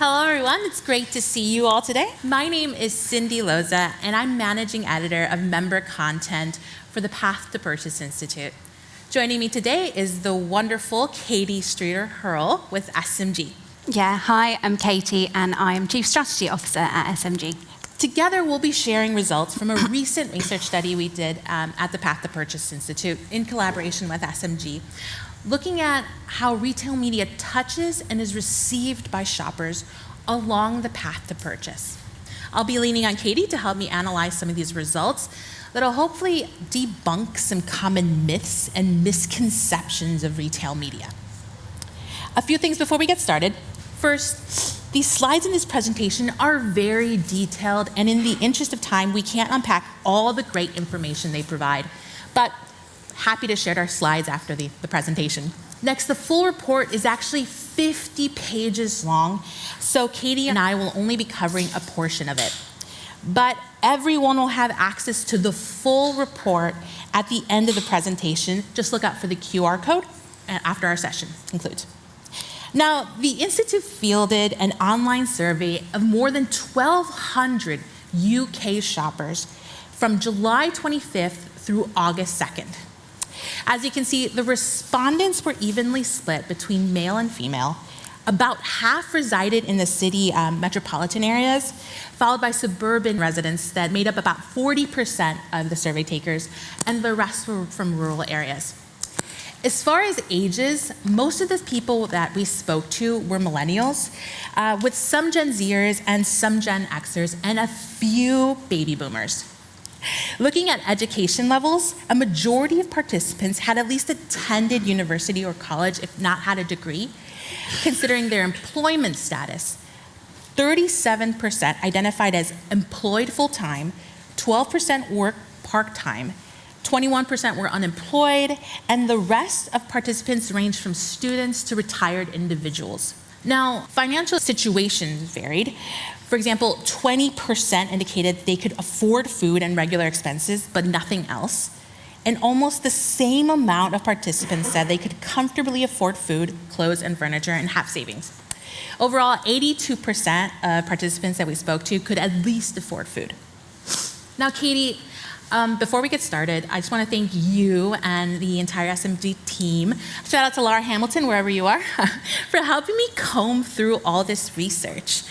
Hello everyone, it's great to see you all today. My name is Cindy Loza and I'm Managing Editor of Member Content for the Path to Purchase Institute. Joining me today is the wonderful Katie Streeter-Hurl with SMG. Yeah, hi, I'm Katie and I'm Chief Strategy Officer at SMG. Together we'll be sharing results from a recent research study we did at the Path to Purchase Institute in collaboration with SMG, looking at how retail media touches and is received by shoppers along the path to purchase. I'll be leaning on Katie to help me analyze some of these results that'll hopefully debunk some common myths and misconceptions of retail media. A few things before we get started. First, these slides in this presentation are very detailed, and in the interest of time, we can't unpack all the great information they provide, but happy to share our slides after the presentation. Next, the full report is actually 50 pages long, so Katie and I will only be covering a portion of it. But everyone will have access to the full report at the end of the presentation. Just look out for the QR code after our session concludes. Now, the Institute fielded an online survey of more than 1,200 UK shoppers from July 25th through August 2nd. As you can see, the respondents were evenly split between male and female. About half resided in the city metropolitan areas, followed by suburban residents that made up about 40% of the survey takers, and the rest were from rural areas. As far as ages, most of the people that we spoke to were millennials, with some Gen Zers and some Gen Xers, and a few baby boomers. Looking at education levels, a majority of participants had at least attended university or college, if not had a degree. Considering their employment status, 37% identified as employed full-time, 12% work part-time, 21% were unemployed, and the rest of participants ranged from students to retired individuals. Now, financial situations varied. For example, 20% indicated they could afford food and regular expenses, but nothing else. And almost the same amount of participants said they could comfortably afford food, clothes, and furniture and have savings. Overall, 82% of participants that we spoke to could at least afford food. Now, Katie, before we get started, I just want to thank you and the entire SMG team. Shout out to Laura Hamilton, wherever you are, for helping me comb through all this research.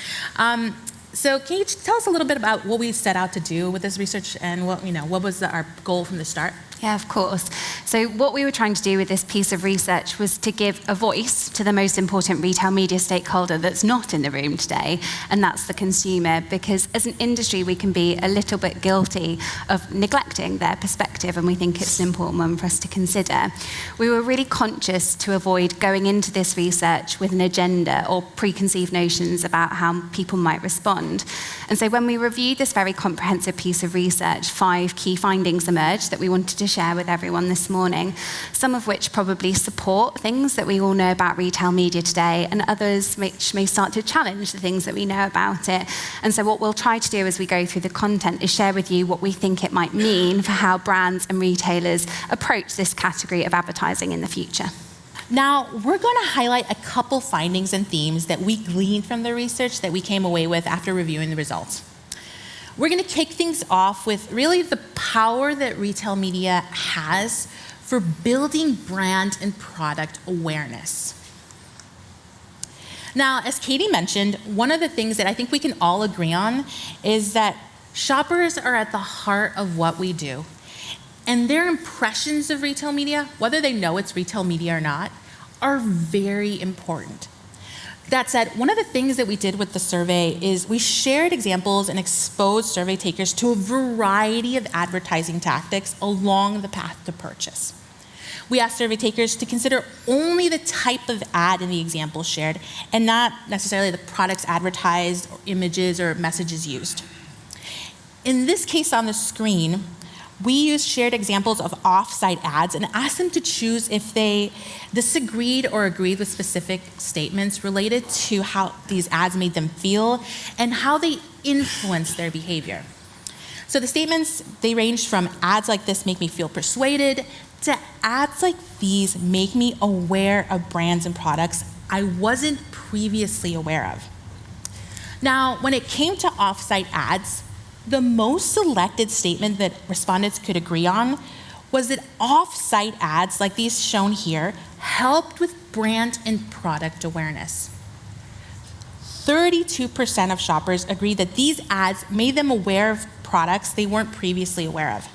So can you tell us a little bit about what we set out to do with this research and what was our goal from the start? Yeah, of course. So what we were trying to do with this piece of research was to give a voice to the most important retail media stakeholder that's not in the room today, and that's the consumer, because as an industry, we can be a little bit guilty of neglecting their perspective, and we think it's an important one for us to consider. We were really conscious to avoid going into this research with an agenda or preconceived notions about how people might respond. And so when we reviewed this very comprehensive piece of research, 5 key findings emerged that we wanted to share with everyone this morning, some of which probably support things that we all know about retail media today, and others which may start to challenge the things that we know about it. And so what we'll try to do as we go through the content is share with you what we think it might mean for how brands and retailers approach this category of advertising in the future. Now, we're going to highlight a couple findings and themes that we gleaned from the research that we came away with after reviewing the results. We're going to kick things off with really the power that retail media has for building brand and product awareness. Now, as Katie mentioned, one of the things that I think we can all agree on is that shoppers are at the heart of what we do. And their impressions of retail media, whether they know it's retail media or not, are very important. That said, one of the things that we did with the survey is we shared examples and exposed survey takers to a variety of advertising tactics along the path to purchase. We asked survey takers to consider only the type of ad in the example shared and not necessarily the products advertised or images or messages used. In this case on the screen, we used shared examples of off-site ads and asked them to choose if they disagreed or agreed with specific statements related to how these ads made them feel and how they influenced their behavior. So the statements, they ranged from ads like this make me feel persuaded to ads like these make me aware of brands and products I wasn't previously aware of. Now, when it came to off-site ads, the most selected statement that respondents could agree on was that off-site ads, like these shown here, helped with brand and product awareness. 32% of shoppers agreed that these ads made them aware of products they weren't previously aware of.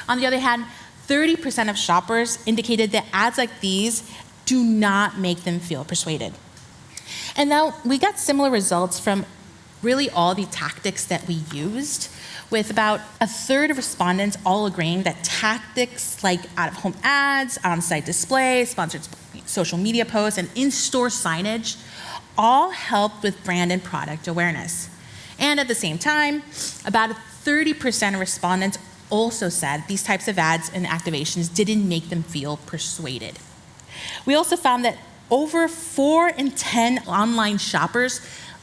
On the other hand, 30% of shoppers indicated that ads like these do not make them feel persuaded. And now we got similar results from really all the tactics that we used, with about a third of respondents all agreeing that tactics like out-of-home ads, on-site displays, sponsored social media posts, and in-store signage all helped with brand and product awareness. And at the same time, about 30% of respondents also said these types of ads and activations didn't make them feel persuaded. We also found that over 4 in 10 online shoppers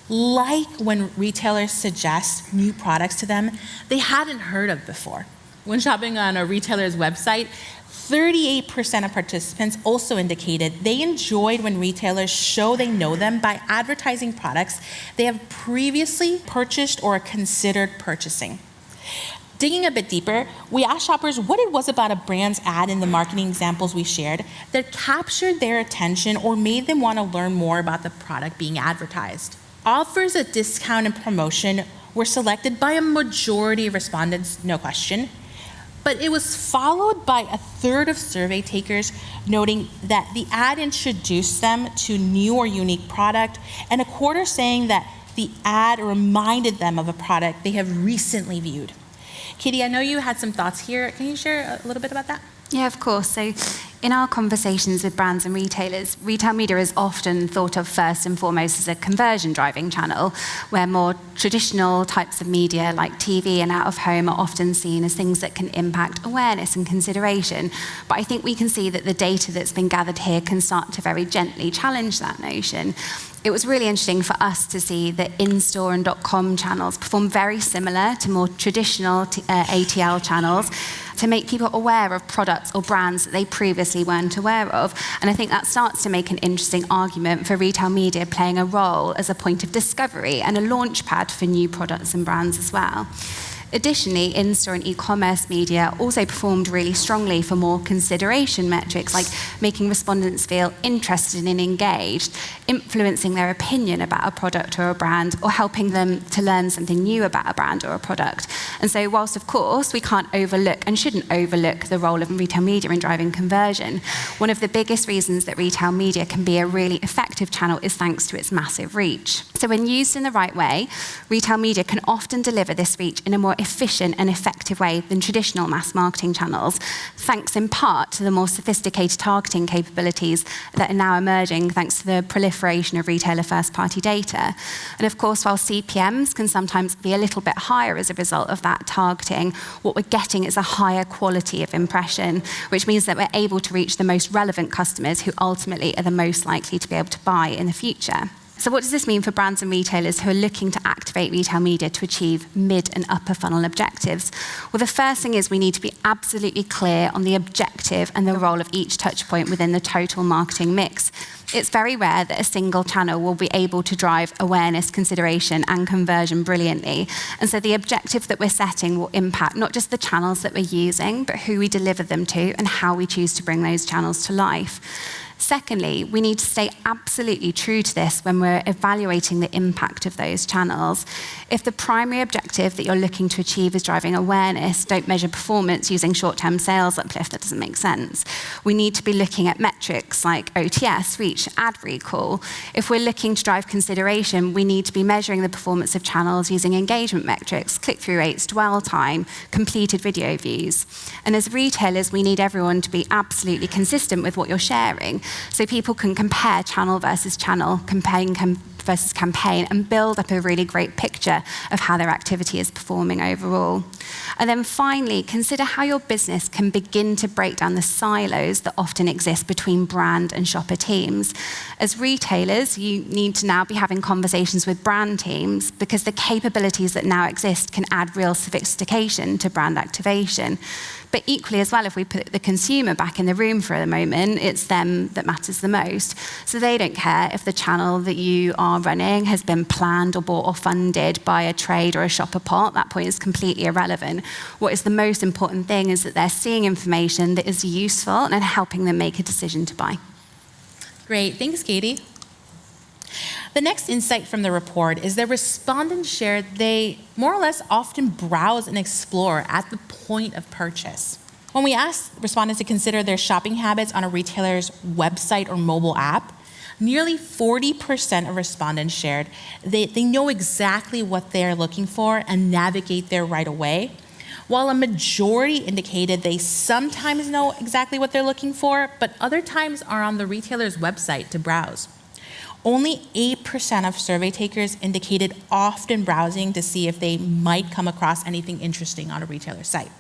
like when retailers suggest new products to them they hadn't heard of before. When shopping on a retailer's website, 38% of participants also indicated they enjoyed when retailers show they know them by advertising products they have previously purchased or considered purchasing. Digging a bit deeper, we asked shoppers what it was about a brand's ad in the marketing examples we shared that captured their attention or made them want to learn more about the product being advertised. Offers of discount and promotion were selected by a majority of respondents, no question, but it was followed by a third of survey takers noting that the ad introduced them to new or unique product, and a quarter saying that the ad reminded them of a product they have recently viewed. Katie, I know you had some thoughts here. Can you share a little bit about that? Yeah, of course. So in our conversations with brands and retailers, retail media is often thought of first and foremost as a conversion driving channel, where more traditional types of media like TV and out of home are often seen as things that can impact awareness and consideration. But I think we can see that the data that's been gathered here can start to very gently challenge that notion. It was really interesting for us to see that in-store and .com channels perform very similar to more traditional ATL channels to make people aware of products or brands that they previously weren't aware of. And I think that starts to make an interesting argument for retail media playing a role as a point of discovery and a launch pad for new products and brands as well. Additionally, in-store and e-commerce media also performed really strongly for more consideration metrics, like making respondents feel interested and engaged, influencing their opinion about a product or a brand, or helping them to learn something new about a brand or a product. And so whilst, of course, we can't overlook and shouldn't overlook the role of retail media in driving conversion, one of the biggest reasons that retail media can be a really effective channel is thanks to its massive reach. So when used in the right way, retail media can often deliver this reach in a more efficient and effective way than traditional mass marketing channels, thanks in part to the more sophisticated targeting capabilities that are now emerging thanks to the proliferation of retailer first-party data. And of course, while CPMs can sometimes be a little bit higher as a result of that targeting, what we're getting is a higher quality of impression, which means that we're able to reach the most relevant customers who ultimately are the most likely to be able to buy in the future. So what does this mean for brands and retailers who are looking to activate retail media to achieve mid and upper funnel objectives? Well, the first thing is we need to be absolutely clear on the objective and the role of each touch point within the total marketing mix. It's very rare that a single channel will be able to drive awareness, consideration, and conversion brilliantly. And so the objective that we're setting will impact not just the channels that we're using, but who we deliver them to and how we choose to bring those channels to life. Secondly, we need to stay absolutely true to this when we're evaluating the impact of those channels. If the primary objective that you're looking to achieve is driving awareness, don't measure performance using short-term sales uplift. That doesn't make sense. We need to be looking at metrics like OTS, reach, ad recall. If we're looking to drive consideration, we need to be measuring the performance of channels using engagement metrics, click-through rates, dwell time, completed video views. And as retailers, we need everyone to be absolutely consistent with what you're sharing, so people can compare channel versus channel, campaign versus campaign, and build up a really great picture of how their activity is performing overall. And then finally, consider how your business can begin to break down the silos that often exist between brand and shopper teams. As retailers, you need to now be having conversations with brand teams because the capabilities that now exist can add real sophistication to brand activation. But equally as well, if we put the consumer back in the room for a moment, it's them that matters the most. So they don't care if the channel that you are running has been planned or bought or funded by a trade or a shopper pot. That point is completely irrelevant. What is the most important thing is that they're seeing information that is useful and helping them make a decision to buy. Great, thanks, Katie. The next insight from the report is that respondents shared they more or less often browse and explore at the point of purchase. When we asked respondents to consider their shopping habits on a retailer's website or mobile app, nearly 40% of respondents shared they know exactly what they're looking for and navigate there right away, while a majority indicated they sometimes know exactly what they're looking for, but other times are on the retailer's website to browse. Only 8% of survey takers indicated often browsing to see if they might come across anything interesting on a retailer site.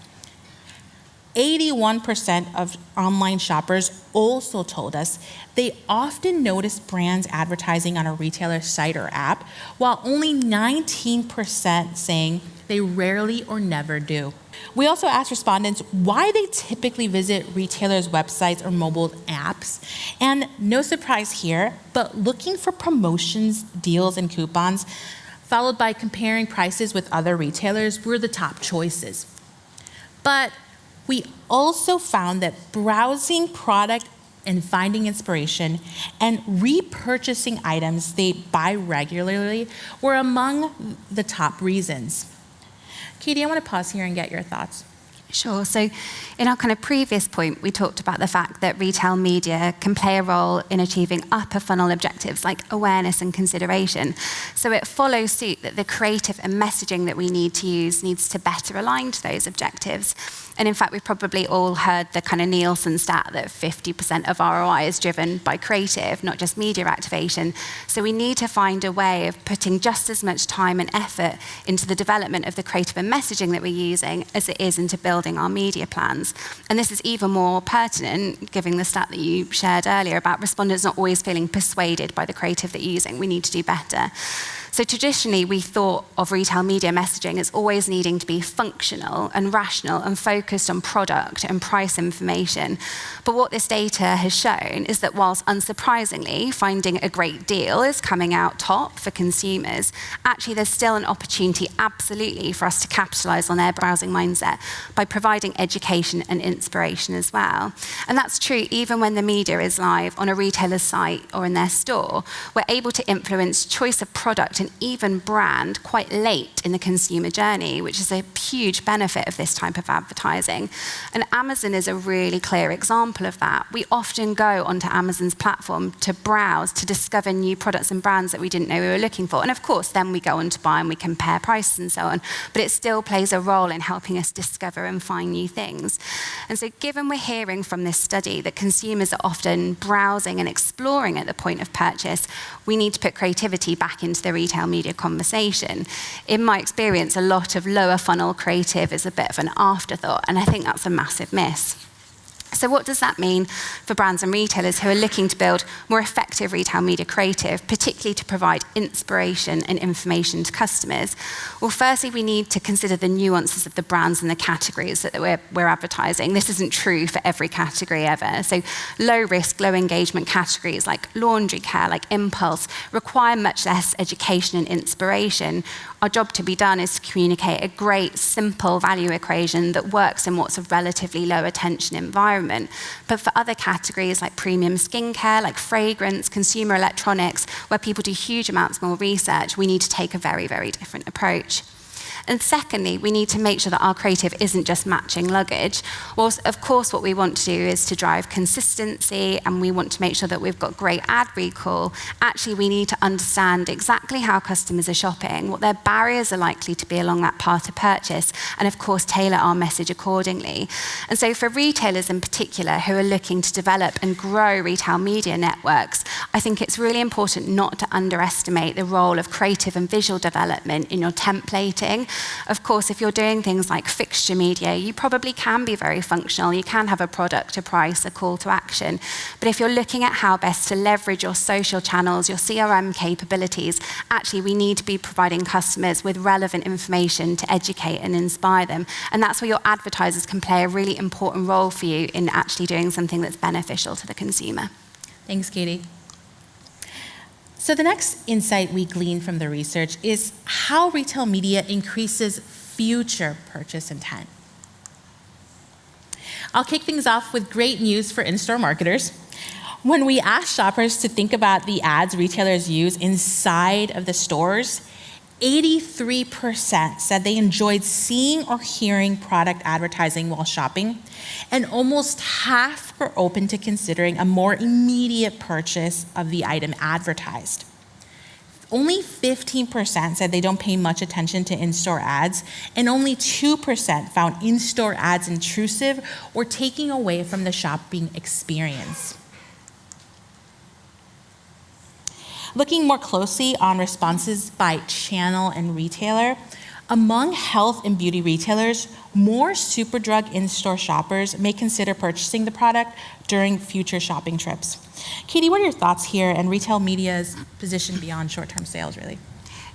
81% of online shoppers also told us they often notice brands advertising on a retailer site or app, while only 19% saying they rarely or never do. We also asked respondents why they typically visit retailers' websites or mobile apps. And no surprise here, but looking for promotions, deals, and coupons, followed by comparing prices with other retailers, were the top choices. But we also found that browsing product and finding inspiration and repurchasing items they buy regularly were among the top reasons. Katie, I want to pause here and get your thoughts. Sure. So in our kind of previous point, we talked about the fact that retail media can play a role in achieving upper funnel objectives like awareness and consideration. So it follows suit that the creative and messaging that we need to use needs to better align to those objectives. And in fact, we've probably all heard the kind of Nielsen stat that 50% of ROI is driven by creative, not just media activation. So we need to find a way of putting just as much time and effort into the development of the creative and messaging that we're using as it is into building our media plans. And this is even more pertinent, given the stat that you shared earlier about respondents not always feeling persuaded by the creative that you're using. We need to do better. So traditionally, we thought of retail media messaging as always needing to be functional and rational and focused on product and price information. But what this data has shown is that whilst unsurprisingly, finding a great deal is coming out top for consumers, actually there's still an opportunity absolutely for us to capitalize on their browsing mindset by providing education and inspiration as well. And that's true even when the media is live on a retailer's site or in their store. We're able to influence choice of product and even brand quite late in the consumer journey, which is a huge benefit of this type of advertising. And Amazon is a really clear example of that. We often go onto Amazon's platform to browse, to discover new products and brands that we didn't know we were looking for. And of course, then we go on to buy and we compare prices and so on. But it still plays a role in helping us discover and find new things. And so given we're hearing from this study that consumers are often browsing and exploring at the point of purchase, we need to put creativity back into the retail media conversation. In my experience, a lot of lower funnel creative is a bit of an afterthought, and I think that's a massive miss. So what does that mean for brands and retailers who are looking to build more effective retail media creative, particularly to provide inspiration and information to customers? Well, firstly, we need to consider the nuances of the brands and the categories that we're advertising. This isn't true for every category ever. So low risk, low engagement categories like laundry care, like impulse, require much less education and inspiration. Our job to be done is to communicate a great, simple value equation that works in what's a relatively low attention environment. But for other categories like premium skincare, like fragrance, consumer electronics, where people do huge amounts more research, we need to take a very, very different approach. And secondly, we need to make sure that our creative isn't just matching luggage. Whilst, of course, what we want to do is to drive consistency and we want to make sure that we've got great ad recall, actually we need to understand exactly how customers are shopping, what their barriers are likely to be along that path of purchase, and of course, tailor our message accordingly. And so for retailers in particular who are looking to develop and grow retail media networks, I think it's really important not to underestimate the role of creative and visual development in your templating Of course, if you're doing things like fixture media, you probably can be very functional. You can have a product, a price, a call to action. But if you're looking at how best to leverage your social channels, your CRM capabilities, actually we need to be providing customers with relevant information to educate and inspire them. And that's where your advertisers can play a really important role for you in actually doing something that's beneficial to the consumer. Thanks, Katie. So the next insight we glean from the research is how retail media increases future purchase intent. I'll kick things off with great news for in-store marketers. When we asked shoppers to think about the ads retailers use inside of the stores, 83% said they enjoyed seeing or hearing product advertising while shopping, and almost half were open to considering a more immediate purchase of the item advertised. Only 15% said they don't pay much attention to in-store ads, and only 2% found in-store ads intrusive or taking away from the shopping experience. Looking more closely on responses by channel and retailer, among health and beauty retailers, more Superdrug in-store shoppers may consider purchasing the product during future shopping trips. Katie, what are your thoughts here and retail media's position beyond short-term sales, really?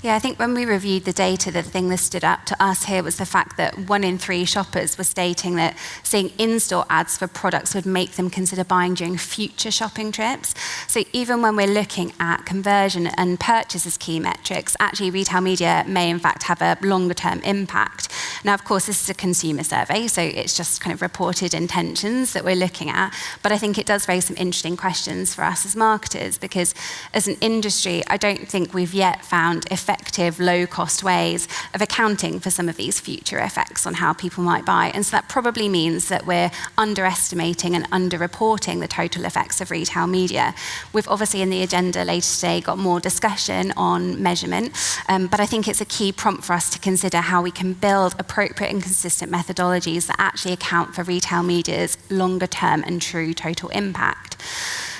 Yeah, I think when we reviewed the data, the thing that stood out to us here was the fact that 1 in 3 shoppers were stating that seeing in-store ads for products would make them consider buying during future shopping trips. So even when we're looking at conversion and purchase as key metrics, actually retail media may in fact have a longer term impact. Now, of course, this is a consumer survey, so it's just kind of reported intentions that we're looking at. But I think it does raise some interesting questions for us as marketers, because as an industry, I don't think we've yet found effective, low-cost ways of accounting for some of these future effects on how people might buy. And so that probably means that we're underestimating and underreporting the total effects of retail media. We've obviously in the agenda later today got more discussion on measurement, but I think it's a key prompt for us to consider how we can build appropriate and consistent methodologies that actually account for retail media's longer-term and true total impact.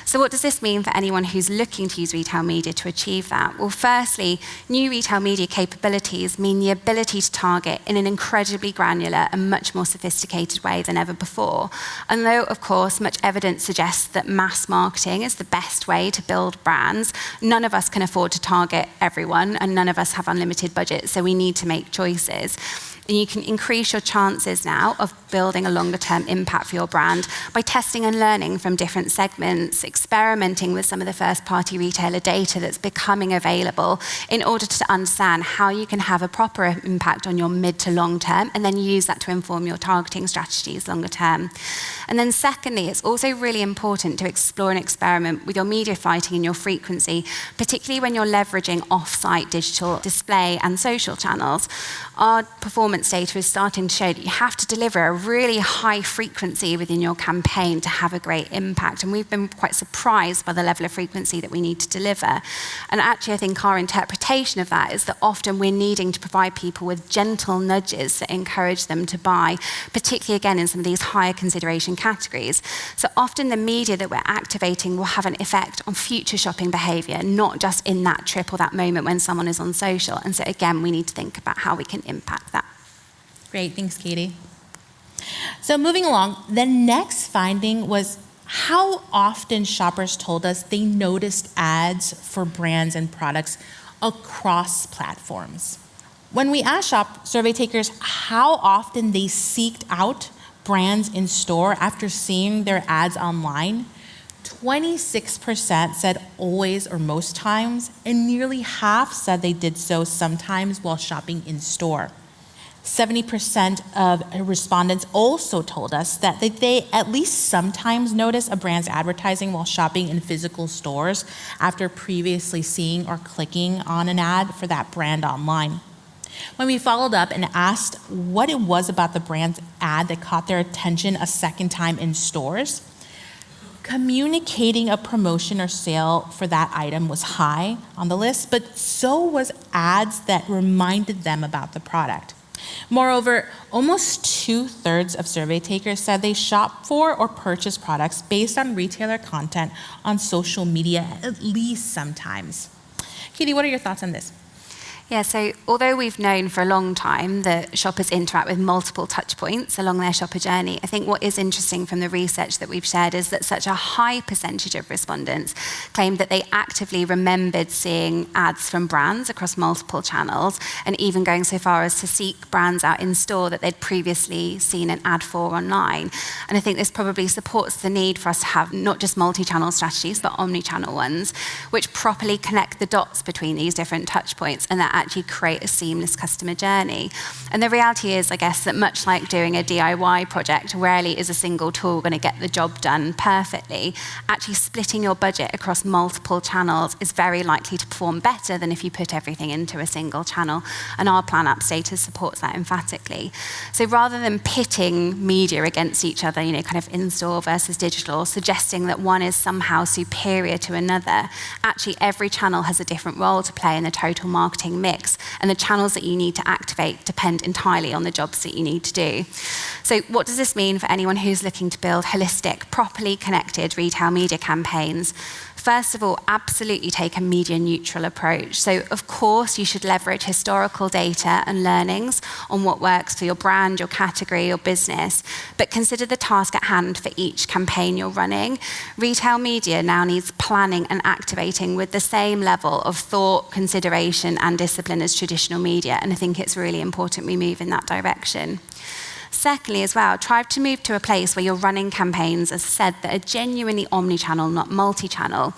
So what does this mean for anyone who's looking to use retail media to achieve that? Well, firstly, new retail media capabilities mean the ability to target in an incredibly granular and much more sophisticated way than ever before. And though, of course, much evidence suggests that mass marketing is the best way to build brands, none of us can afford to target everyone, and none of us have unlimited budgets, so we need to make choices. And you can increase your chances now of building a longer-term impact for your brand by testing and learning from different segments, experimenting with some of the first-party retailer data that's becoming available in order to understand how you can have a proper impact on your mid to long term, and then use that to inform your targeting strategies longer term. And then secondly, it's also really important to explore and experiment with your media fighting and your frequency, particularly when you're leveraging off-site digital display and social channels. Our performance data is starting to show that you have to deliver a really high frequency within your campaign to have a great impact. And we've been quite surprised by the level of frequency that we need to deliver. And actually, I think our interpretation of that is that often we're needing to provide people with gentle nudges that encourage them to buy, particularly again in some of these higher consideration categories. So often the media that we're activating will have an effect on future shopping behavior, not just in that trip or that moment when someone is on social. And so again, we need to think about how we can impact that. Great, thanks, Katie. So moving along, the next finding was how often shoppers told us they noticed ads for brands and products across platforms. When we asked survey takers how often they seeked out brands in store after seeing their ads online, 26% said always or most times, and nearly half said they did so sometimes while shopping in store. 70% of respondents also told us that they at least sometimes notice a brand's advertising while shopping in physical stores after previously seeing or clicking on an ad for that brand online. When we followed up and asked what it was about the brand's ad that caught their attention a second time in stores, communicating a promotion or sale for that item was high on the list, but so was ads that reminded them about the product. Moreover, almost 2/3 of survey takers said they shop for or purchase products based on retailer content on social media at least sometimes. Katie, what are your thoughts on this? Yeah, so although we've known for a long time that shoppers interact with multiple touch points along their shopper journey, I think what is interesting from the research that we've shared is that such a high percentage of respondents claimed that they actively remembered seeing ads from brands across multiple channels, and even going so far as to seek brands out in store that they'd previously seen an ad for online. And I think this probably supports the need for us to have not just multi-channel strategies, but omni-channel ones, which properly connect the dots between these different touch points and that actually create a seamless customer journey. And the reality is, I guess, that much like doing a DIY project, rarely is a single tool going to get the job done perfectly. Actually splitting your budget across multiple channels is very likely to perform better than if you put everything into a single channel. And our Plan App data supports that emphatically. So rather than pitting media against each other, kind of in-store versus digital, suggesting that one is somehow superior to another, actually every channel has a different role to play in the total marketing mix. And the channels that you need to activate depend entirely on the jobs that you need to do. So what does this mean for anyone who's looking to build holistic, properly connected retail media campaigns? First of all, absolutely take a media neutral approach. So of course you should leverage historical data and learnings on what works for your brand, your category, your business, but consider the task at hand for each campaign you're running. Retail media now needs planning and activating with the same level of thought, consideration and discipline as traditional media, and I think it's really important we move in that direction. Secondly, as well, try to move to a place where you're running campaigns, as I said, that are genuinely omni-channel, not multi-channel.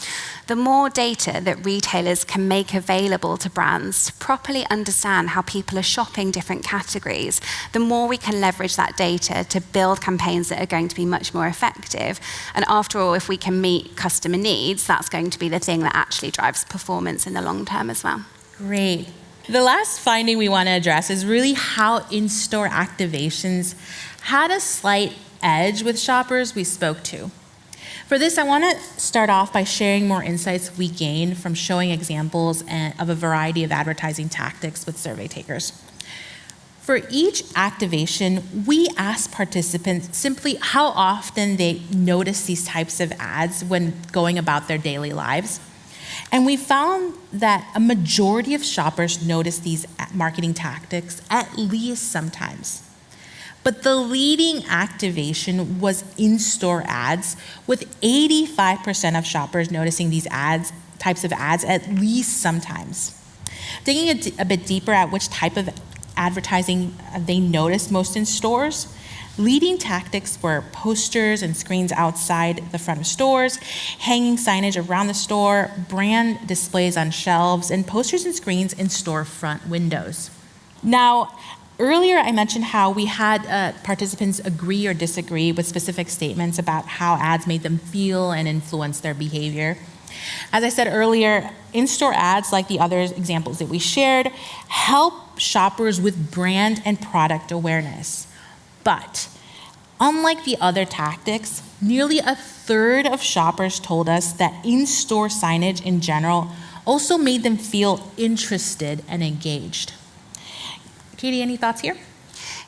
The more data that retailers can make available to brands to properly understand how people are shopping different categories, the more we can leverage that data to build campaigns that are going to be much more effective. And after all, if we can meet customer needs, that's going to be the thing that actually drives performance in the long term as well. Great. The last finding we want to address is really how in-store activations had a slight edge with shoppers we spoke to. For this, I want to start off by sharing more insights we gained from showing examples of a variety of advertising tactics with survey takers. For each activation, we asked participants simply how often they notice these types of ads when going about their daily lives. And we found that a majority of shoppers notice these marketing tactics at least sometimes. But the leading activation was in-store ads, with 85% of shoppers noticing these types of ads at least sometimes. Digging a bit deeper at which type of advertising they noticed most in stores, leading tactics were posters and screens outside the front of stores, hanging signage around the store, brand displays on shelves, and posters and screens in storefront windows. Now, earlier I mentioned how we had participants agree or disagree with specific statements about how ads made them feel and influenced their behavior. As I said earlier, in-store ads, like the other examples that we shared, help shoppers with brand and product awareness. But unlike the other tactics, nearly a third of shoppers told us that in-store signage in general also made them feel interested and engaged. Katie, any thoughts here?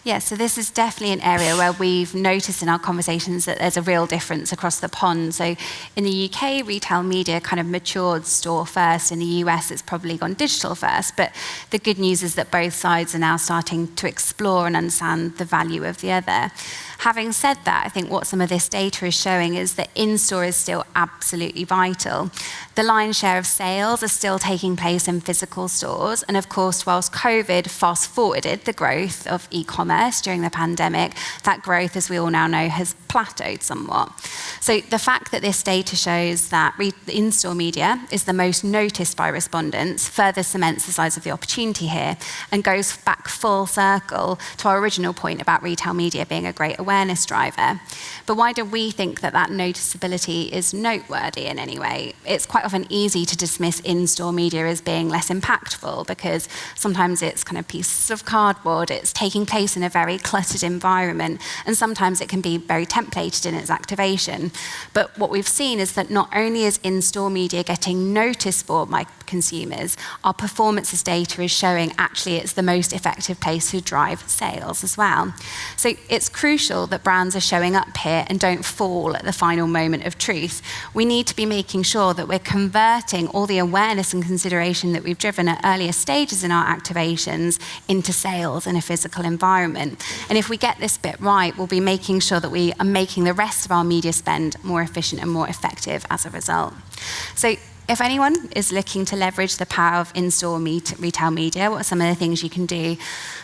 Yeah, so this is definitely an area where we've noticed in our conversations that there's a real difference across the pond. So in the UK, retail media kind of matured store first. In the US, it's probably gone digital first. But the good news is that both sides are now starting to explore and understand the value of the other. Having said that, I think what some of this data is showing is that in-store is still absolutely vital. The lion's share of sales are still taking place in physical stores. And of course, whilst COVID fast-forwarded the growth of e-commerce during the pandemic, that growth, as we all now know, has plateaued somewhat. So the fact that this data shows that in-store media is the most noticed by respondents further cements the size of the opportunity here and goes back full circle to our original point about retail media being a great awareness driver. But why do we think that that noticeability is noteworthy in any way? It's quite often easy to dismiss in-store media as being less impactful because sometimes it's kind of pieces of cardboard, it's taking place in a very cluttered environment, and sometimes it can be very templated in its activation. But what we've seen is that not only is in-store media getting noticed for by consumers, our performances data is showing actually it's the most effective place to drive sales as well. So it's crucial crucial that brands are showing up here and don't fall at the final moment of truth. We need to be making sure that we're converting all the awareness and consideration that we've driven at earlier stages in our activations into sales in a physical environment. And if we get this bit right, we'll be making sure that we are making the rest of our media spend more efficient and more effective as a result. So if anyone is looking to leverage the power of in-store retail media, what are some of the things you can do?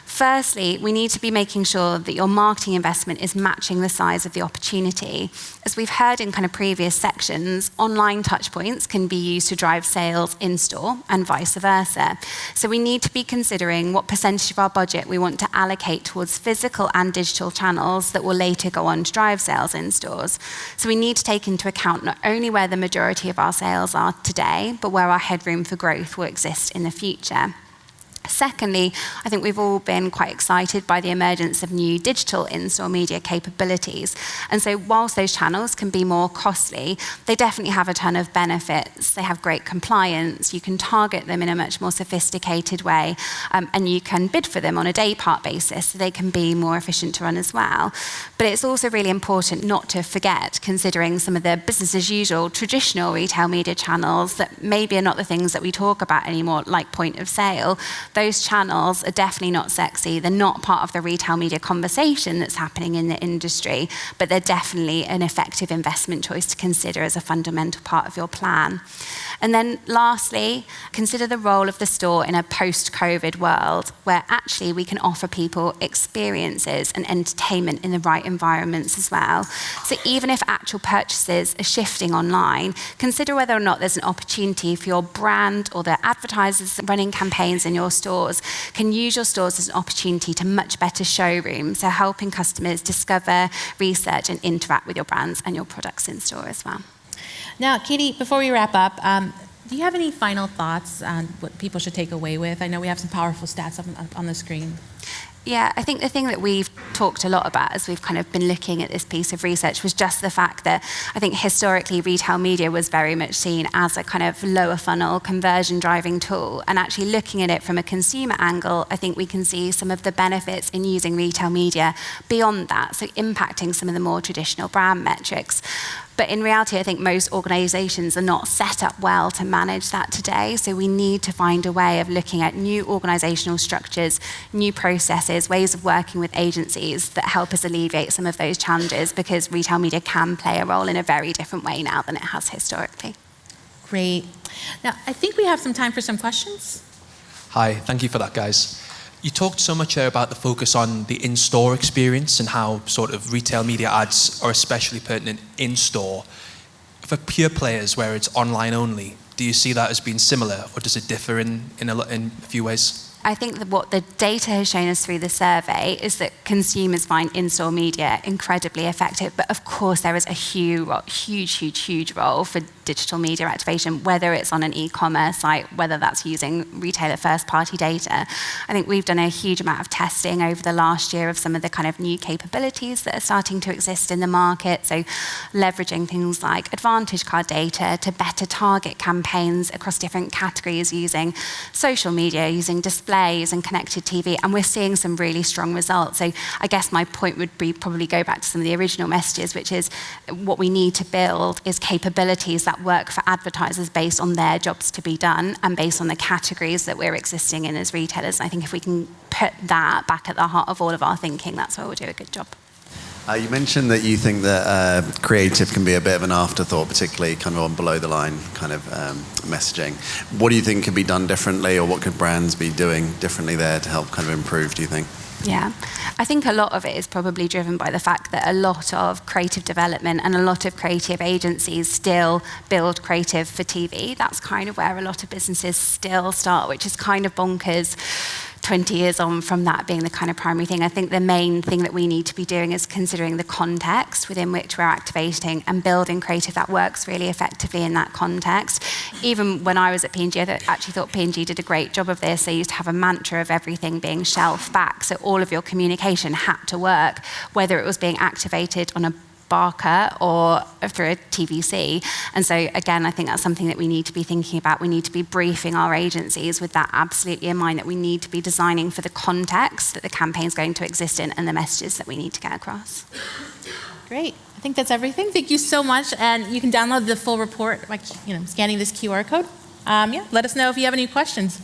Firstly, we need to be making sure that your marketing investment is matching the size of the opportunity. As we've heard in kind of previous sections, online touchpoints can be used to drive sales in-store and vice versa. So we need to be considering what percentage of our budget we want to allocate towards physical and digital channels that will later go on to drive sales in stores. So we need to take into account not only where the majority of our sales are today, but where our headroom for growth will exist in the future. Secondly, I think we've all been quite excited by the emergence of new digital in-store media capabilities. And so whilst those channels can be more costly, they definitely have a ton of benefits. They have great compliance, you can target them in a much more sophisticated way, and you can bid for them on a day part basis, so they can be more efficient to run as well. But it's also really important not to forget, considering some of the business as usual traditional retail media channels that maybe are not the things that we talk about anymore, like point of sale. Those channels are definitely not sexy. They're not part of the retail media conversation that's happening in the industry, but they're definitely an effective investment choice to consider as a fundamental part of your plan. And then lastly, consider the role of the store in a post-COVID world where actually we can offer people experiences and entertainment in the right environments as well. So even if actual purchases are shifting online, consider whether or not there's an opportunity for your brand or the advertisers running campaigns in your stores can use your stores as an opportunity to much better showroom, so helping customers discover, research and interact with your brands and your products in store as well. Now, Katie, before we wrap up, do you have any final thoughts on what people should take away with? I know we have some powerful stats up on the screen. Yeah, I think the thing that we've talked a lot about as we've kind of been looking at this piece of research was just the fact that I think historically retail media was very much seen as a kind of lower funnel conversion driving tool. And actually looking at it from a consumer angle, I think we can see some of the benefits in using retail media beyond that, so impacting some of the more traditional brand metrics. But in reality, I think most organisations are not set up well to manage that today. So we need to find a way of looking at new organisational structures, new processes, ways of working with agencies that help us alleviate some of those challenges, because retail media can play a role in a very different way now than it has historically. Great. Now, I think we have some time for some questions. Hi, thank you for that, guys. You talked so much there about the focus on the in-store experience and how sort of retail media ads are especially pertinent in-store. For pure players where it's online only, do you see that as being similar, or does it differ in a few ways? I think that what the data has shown us through the survey is that consumers find in-store media incredibly effective. But of course, there is a huge role for digital media activation, whether it's on an e-commerce site, whether that's using retailer first-party data. I think we've done a huge amount of testing over the last year of some of the kind of new capabilities that are starting to exist in the market. So leveraging things like Advantage card data to better target campaigns across different categories using social media, using displays and connected TV, and we're seeing some really strong results. So I guess my point would be probably go back to some of the original messages, which is what we need to build is capabilities that work for advertisers based on their jobs to be done and based on the categories that we're existing in as retailers. And I think if we can put that back at the heart of all of our thinking, that's where we'll do a good job. You mentioned that you think that creative can be a bit of an afterthought, particularly kind of on below the line kind of messaging. What do you think could be done differently, or what could brands be doing differently there to help kind of improve, do you think? Yeah, I think a lot of it is probably driven by the fact that a lot of creative development and a lot of creative agencies still build creative for TV. That's kind of where a lot of businesses still start, which is kind of bonkers 20 years on from that being the kind of primary thing. I think the main thing that we need to be doing is considering the context within which we're activating and building creative that works really effectively in that context. Even when I was at P&G, I actually thought P&G did a great job of this. They used to have a mantra of everything being shelf back, so all of your communication had to work, whether it was being activated on a Barker or through a TVC. And so again, I think that's something that we need to be thinking about. We need to be briefing our agencies with that absolutely in mind, that we need to be designing for the context that the campaign's going to exist in and the messages that we need to get across. Great. I think that's everything. Thank you so much. And you can download the full report by scanning this QR code. Let us know if you have any questions.